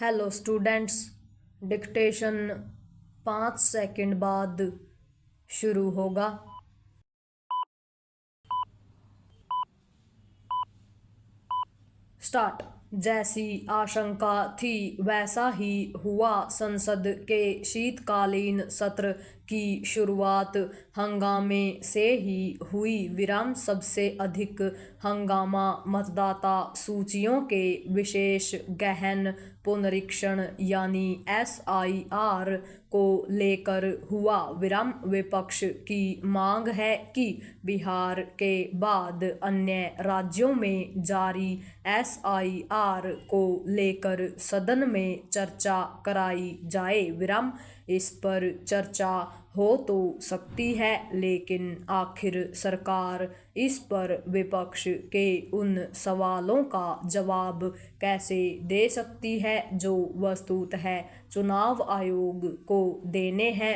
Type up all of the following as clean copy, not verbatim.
Hello students, dictation 5 second बाद शुरू होगा। स्टार्ट। जैसी आशंका थी वैसा ही हुआ। संसद के शीतकालीन सत्र की शुरुआत हंगामे से ही हुई। विराम सबसे अधिक हंगामा मतदाता सूचियों के विशेष गहन पुनरीक्षण यानी SIR को लेकर हुआ। विराम विपक्ष की मांग है कि बिहार के बाद अन्य राज्यों में जारी SIR को लेकर सदन में चर्चा कराई जाए। विराम इस पर चर्चा हो तो सकती है, लेकिन आखिर सरकार इस पर विपक्ष के उन सवालों का जवाब कैसे दे सकती है जो वस्तुतः चुनाव आयोग को देने हैं।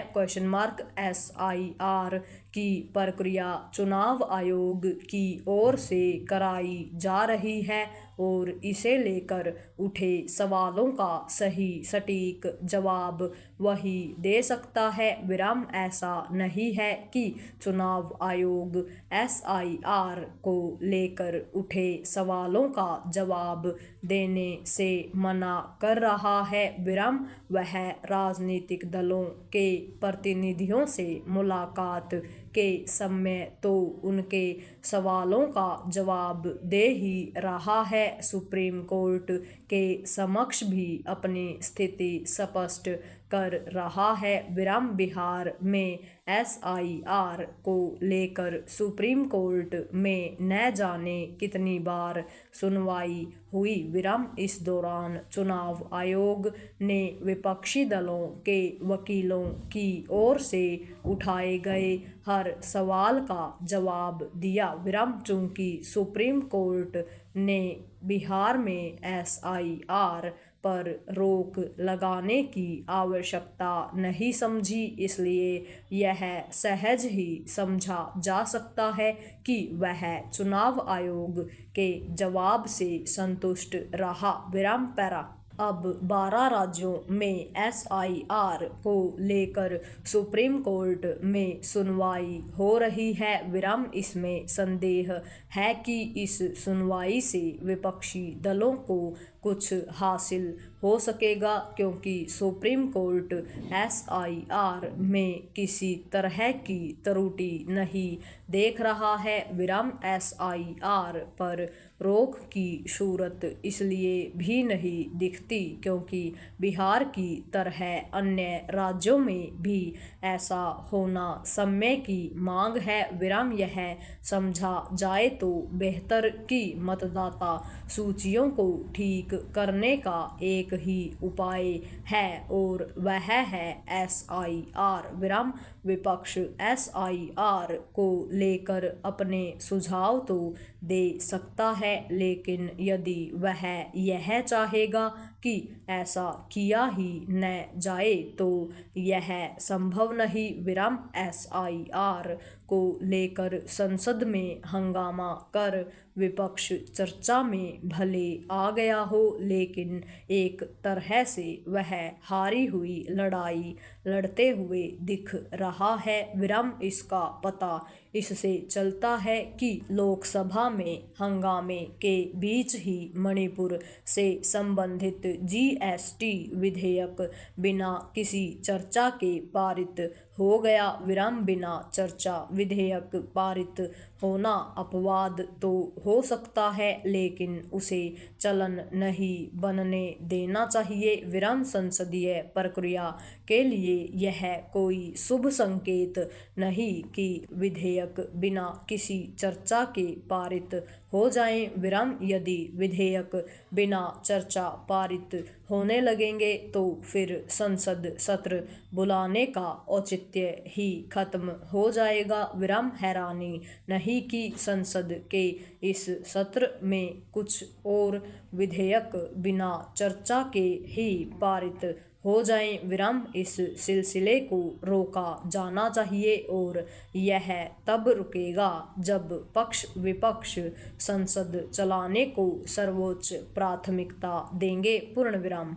SIR की प्रक्रिया चुनाव आयोग की ओर से कराई जा रही है और इसे लेकर उठे सवालों का सही सटीक जवाब वही दे सकता है। विराम ऐसा नहीं है कि चुनाव आयोग SIR को लेकर उठे सवालों का जवाब देने से मना कर रहा है। विराम वह राजनीतिक दलों के प्रतिनिधियों से मुलाकात के समय तो उनके सवालों का जवाब दे ही रहा है, सुप्रीम कोर्ट के समक्ष भी अपनी स्थिति स्पष्ट कर रहा है। विराम बिहार में SIR को लेकर सुप्रीम कोर्ट में न जाने कितनी बार सुनवाई हुई। विराम इस दौरान चुनाव आयोग ने विपक्षी दलों के वकीलों की ओर से उठाए गए हर सवाल का जवाब दिया। विराम चूंकि सुप्रीम कोर्ट ने बिहार में SIR पर रोक लगाने की आवश्यकता नहीं समझी, इसलिए यह सहज ही समझा जा सकता है कि वह चुनाव आयोग के जवाब से संतुष्ट रहा। विराम पैरा। अब 12 राज्यों में SIR को लेकर सुप्रीम कोर्ट में सुनवाई हो रही है। विराम इसमें संदेह है कि इस सुनवाई से विपक्षी दलों को कुछ हासिल हो सकेगा, क्योंकि सुप्रीम कोर्ट SIR में किसी तरह की त्रुटि नहीं देख रहा है। विराम SIR पर रोक की सूरत इसलिए भी नहीं दिखती क्योंकि बिहार की तरह अन्य राज्यों में भी ऐसा होना समय की मांग है। विराम यह समझा जाए तो बेहतर कि मतदाता सूचियों को ठीक करने का एक ही उपाय है और वह है SIR। विराम विपक्ष SIR को लेकर अपने सुझाव तो दे सकता है, लेकिन यदि वह यह चाहेगा कि ऐसा किया ही न जाए तो यह संभव नहीं। विराम SIR को लेकर संसद में हंगामा कर विपक्ष चर्चा में भले आ गया हो, लेकिन एक तरह से वह हारी हुई लड़ाई लड़ते हुए दिख रहा है। विराम इसका पता इससे चलता है कि लोकसभा में हंगामे के बीच ही मणिपुर से संबंधित GST विधेयक बिना किसी चर्चा के पारित हो गया। विराम बिना चर्चा विधेयक पारित होना अपवाद तो हो सकता है, लेकिन उसे चलन नहीं बनने देना चाहिए। विराम संसदीय प्रक्रिया के लिए यह कोई शुभ संकेत नहीं कि विधेयक बिना किसी चर्चा के पारित हो जाएं। विराम यदि विधेयक बिना चर्चा पारित होने लगेंगे तो फिर संसद सत्र बुलाने का औचित्य ही खत्म हो जाएगा। विराम हैरानी नहीं कि संसद के इस सत्र में कुछ और विधेयक बिना चर्चा के ही पारित हो जाएं। विराम इस सिलसिले को रोका जाना चाहिए और यह तब रुकेगा जब पक्ष विपक्ष संसद चलाने को सर्वोच्च प्राथमिकता देंगे। पूर्ण विराम।